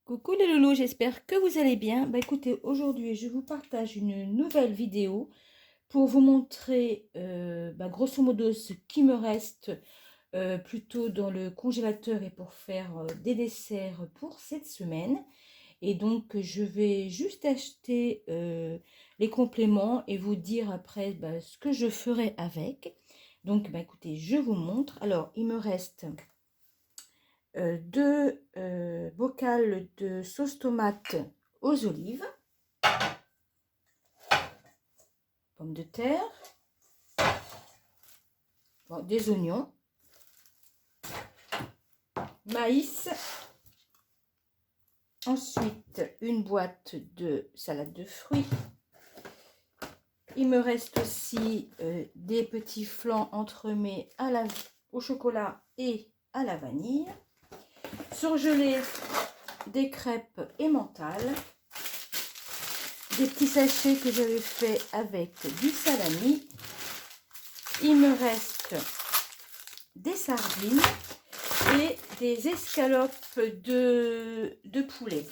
Coucou les loulous, j'espère que vous allez bien. Écoutez, aujourd'hui je vous partage une nouvelle vidéo pour vous montrer grosso modo ce qui me reste plutôt dans le congélateur et pour faire des desserts pour cette semaine. Et donc je vais juste acheter les compléments et vous dire après ce que je ferai avec. Donc écoutez, je vous montre. Alors il me reste deux bocals de sauce tomate aux olives, pommes de terre, des oignons, maïs, ensuite une boîte de salade de fruits. Il me reste aussi des petits flancs entremets au chocolat et à la vanille, surgelés, des crêpes emmental, des petits sachets que j'avais fait avec du salami. Il me reste des sardines et des escalopes de poulet.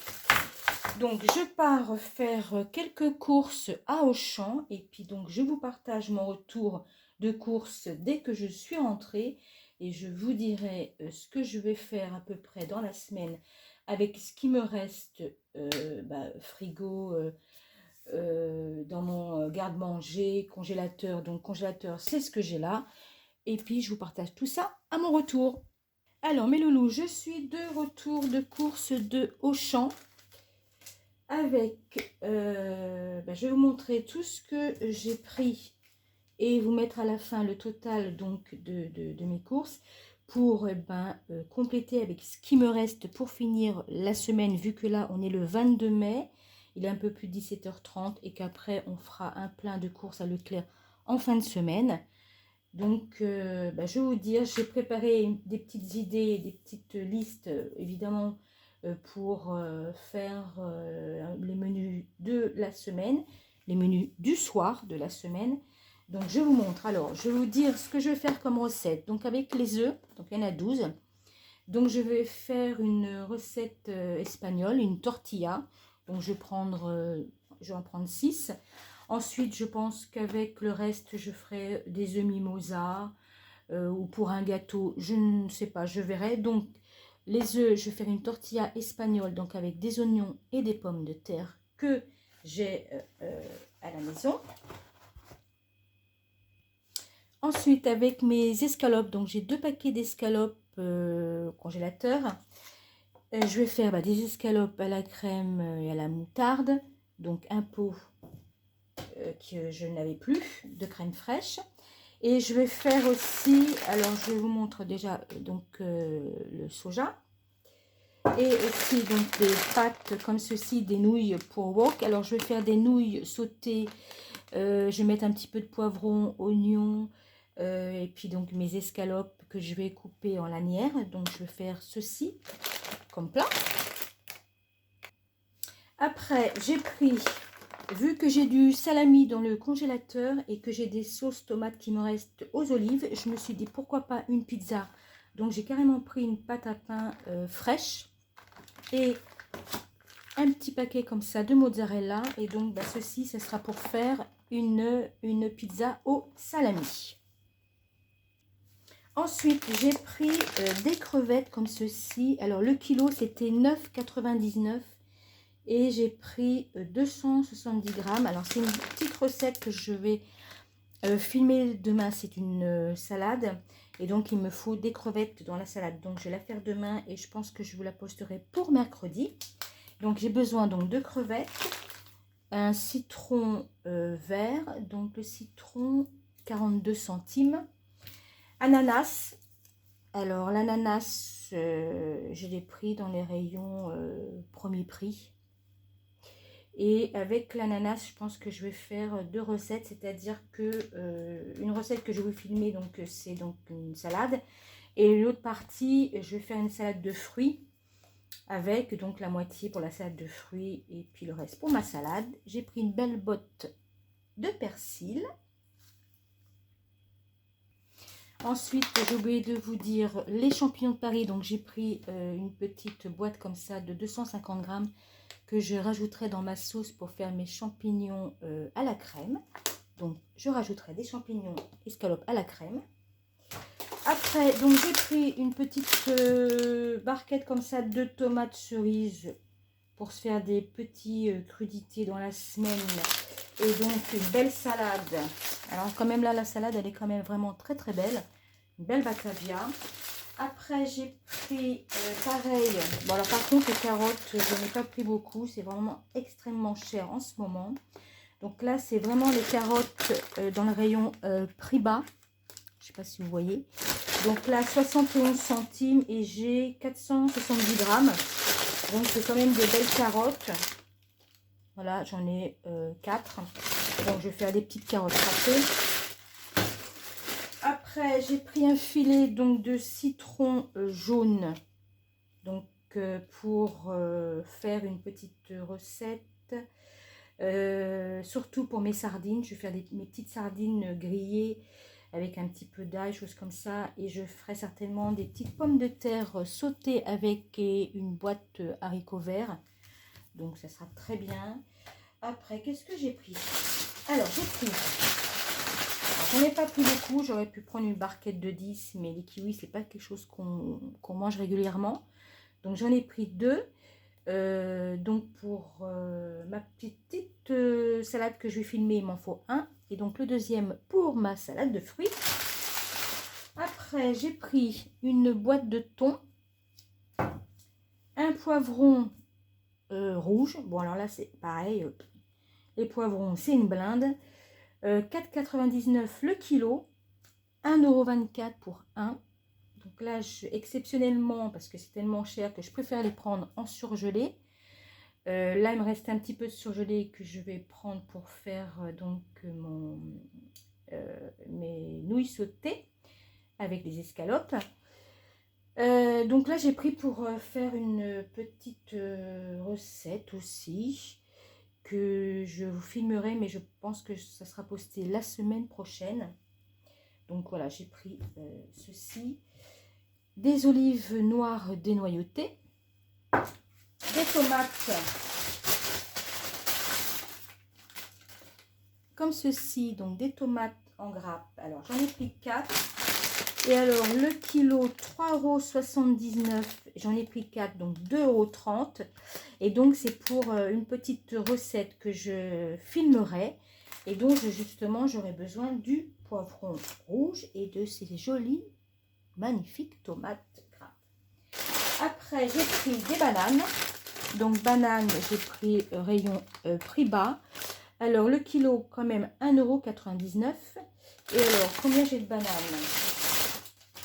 Donc je pars faire quelques courses à Auchan et puis donc je vous partage mon retour de courses dès que je suis rentrée et je vous dirai ce que je vais faire à peu près dans la semaine avec ce qui me reste frigo, dans mon garde-manger, congélateur. Donc congélateur, c'est ce que j'ai là. Et puis je vous partage tout ça à mon retour. Alors mes loulous, je suis de retour de course de Auchan avec, je vais vous montrer tout ce que j'ai pris et vous mettre à la fin le total donc de mes courses pour compléter avec ce qui me reste pour finir la semaine, vu que là on est le 22 mai, il est un peu plus de 17h30 et qu'après on fera un plein de courses à Leclerc en fin de semaine. Donc je vais vous dire, j'ai préparé des petites idées, des petites listes évidemment pour faire les menus de la semaine, les menus du soir de la semaine. Donc je vous montre. Alors je vais vous dire ce que je vais faire comme recette. Donc avec les œufs, donc il y en a 12. Donc je vais faire une recette espagnole, une tortilla. Donc je vais en prendre 6. Ensuite je pense qu'avec le reste je ferai des œufs mimosa ou pour un gâteau, je ne sais pas, je verrai. Donc les œufs, je vais faire une tortilla espagnole, donc avec des oignons et des pommes de terre que j'ai à la maison. Ensuite, avec mes escalopes, donc j'ai 2 paquets d'escalopes au congélateur. Je vais faire des escalopes à la crème et à la moutarde, donc un pot que je n'avais plus de crème fraîche. Et je vais faire aussi, alors je vous montre déjà donc le soja. Et aussi donc des pâtes comme ceci, des nouilles pour wok. Alors je vais faire des nouilles sautées, je vais mettre un petit peu de poivron, oignon, et puis donc mes escalopes que je vais couper en lanières. Donc je vais faire ceci comme plat. Après j'ai pris, vu que j'ai du salami dans le congélateur et que j'ai des sauces tomates qui me restent aux olives, je me suis dit pourquoi pas une pizza. Donc j'ai carrément pris une pâte à pain fraîche et un petit paquet comme ça de mozzarella. Et donc ceci, ce sera pour faire une pizza au salami. Ensuite, j'ai pris des crevettes comme ceci. Alors le kilo, c'était 9,99 et j'ai pris 270 grammes. Alors c'est une petite recette que je vais filmer demain. C'est une salade et donc il me faut des crevettes dans la salade. Donc je vais la faire demain et je pense que je vous la posterai pour mercredi. Donc j'ai besoin donc de crevettes, un citron vert, donc le citron 42 centimes, ananas. Alors l'ananas, je l'ai pris dans les rayons premier prix. Et avec l'ananas, je pense que je vais faire 2 recettes, c'est-à-dire que une recette que je vais vous filmer, donc c'est donc une salade, et l'autre partie, je vais faire une salade de fruits avec donc la moitié pour la salade de fruits et puis le reste pour ma salade. J'ai pris une belle botte de persil. Ensuite, j'ai oublié de vous dire les champignons de Paris. Donc, j'ai pris une petite boîte comme ça de 250 grammes que je rajouterai dans ma sauce pour faire mes champignons à la crème. Donc, je rajouterai des champignons escalopes à la crème. Après, donc j'ai pris une petite barquette comme ça de tomates cerises pour se faire des petits crudités dans la semaine. Et donc, une belle salade. Alors, quand même là, la salade, elle est quand même vraiment très très belle. Une belle batavia. Après, j'ai pris pareil. Bon, alors par contre, les carottes, je n'ai pas pris beaucoup. C'est vraiment extrêmement cher en ce moment. Donc là, c'est vraiment les carottes dans le rayon prix bas. Je ne sais pas si vous voyez. Donc là, 71 centimes et j'ai 470 grammes. Donc, c'est quand même des belles carottes. Voilà, j'en ai 4. Donc, je vais faire des petites carottes râpées. Après, j'ai pris un filet donc, de citron jaune. Donc, pour faire une petite recette. Surtout pour mes sardines. Je vais faire mes petites sardines grillées avec un petit peu d'ail, choses comme ça. Et je ferai certainement des petites pommes de terre sautées avec une boîte haricots verts. Donc, ça sera très bien. Après, qu'est-ce que j'ai pris? Alors, j'ai pris... J'en ai pas pris beaucoup. J'aurais pu prendre une barquette de 10, mais les kiwis, c'est pas quelque chose qu'on mange régulièrement. Donc, j'en ai pris 2. Donc, pour ma petite salade que je vais filmer, il m'en faut 1. Et donc, le deuxième pour ma salade de fruits. Après, j'ai pris une boîte de thon, un poivron rouge. Bon, alors là, c'est pareil. Les poivrons, c'est une blinde. 4,99 le kilo. 1,24 € pour 1. Donc là, exceptionnellement, parce que c'est tellement cher que je préfère les prendre en surgelé. Là, il me reste un petit peu de surgelé que je vais prendre pour faire donc mes nouilles sautées avec les escalopes. Donc là, j'ai pris pour faire une petite recette aussi que je vous filmerai, mais je pense que ça sera posté la semaine prochaine. Donc voilà, j'ai pris ceci. Des olives noires dénoyautées. Des tomates comme ceci, donc des tomates en grappe. Alors j'en ai pris 4. Et alors le kilo 3,79 €, j'en ai pris 4, donc 2,30 €. Et donc c'est pour une petite recette que je filmerai. Et donc justement j'aurai besoin du poivron rouge et de ces jolies, magnifiques tomates grappes. Après j'ai pris des bananes. Donc banane, j'ai pris rayon prix bas. Alors le kilo quand même 1,99 €. Et alors combien j'ai de bananes?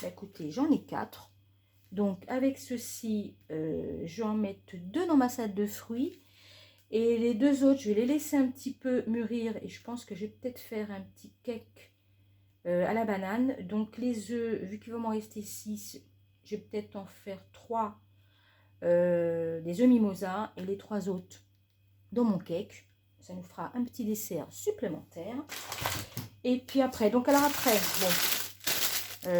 Bah, écoutez, j'en ai 4. Donc avec ceci, je vais en mettre 2 dans ma salade de fruits. Et les 2 autres, je vais les laisser un petit peu mûrir. Et je pense que je vais peut-être faire un petit cake à la banane. Donc les œufs, vu qu'il va m'en rester 6, je vais peut-être en faire 3 des œufs mimosa. Et les 3 autres dans mon cake. Ça nous fera un petit dessert supplémentaire. Et puis après, donc alors après, bon,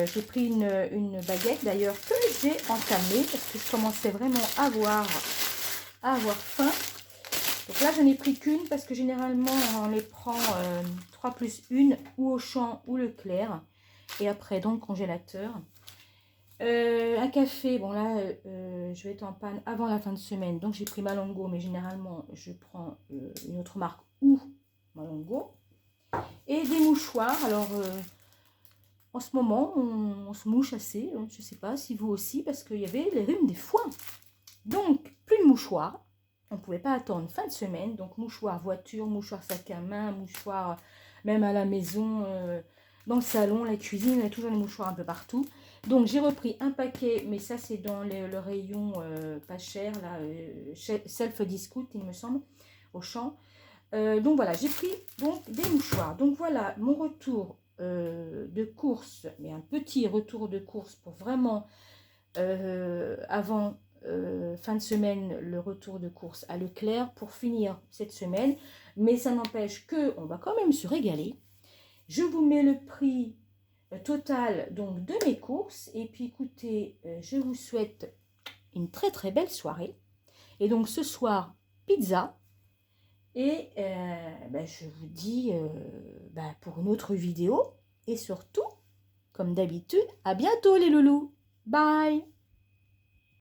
j'ai pris une baguette d'ailleurs que j'ai entamée parce que je commençais vraiment à avoir faim. Donc là, je n'ai pris qu'une parce que généralement, on les prend 3 plus 1 ou Auchan ou Leclerc. Et après, dans le congélateur. Un café, bon là, je vais être en panne avant la fin de semaine. Donc j'ai pris Malongo, mais généralement, je prends une autre marque ou Malongo. Et des mouchoirs. Alors, en ce moment, on se mouche assez. Hein, je ne sais pas si vous aussi, parce qu'il y avait les rhumes des foins. Donc, plus de mouchoirs. On ne pouvait pas attendre fin de semaine. Donc, mouchoir voiture, mouchoir sac à main, mouchoir même à la maison, dans le salon, la cuisine. On a toujours les mouchoirs un peu partout. Donc, j'ai repris un paquet, mais ça, c'est dans le rayon pas cher, là, self-discount, il me semble, au champ. Donc voilà, j'ai pris donc des mouchoirs. Donc voilà mon retour de course, mais un petit retour de course pour vraiment avant fin de semaine, le retour de course à Leclerc pour finir cette semaine. Mais ça n'empêche que on va quand même se régaler. Je vous mets le prix total donc de mes courses. Et puis écoutez, je vous souhaite une très très belle soirée. Et donc ce soir, pizza. Et je vous dis pour une autre vidéo. Et surtout, comme d'habitude, à bientôt les loulous. Bye!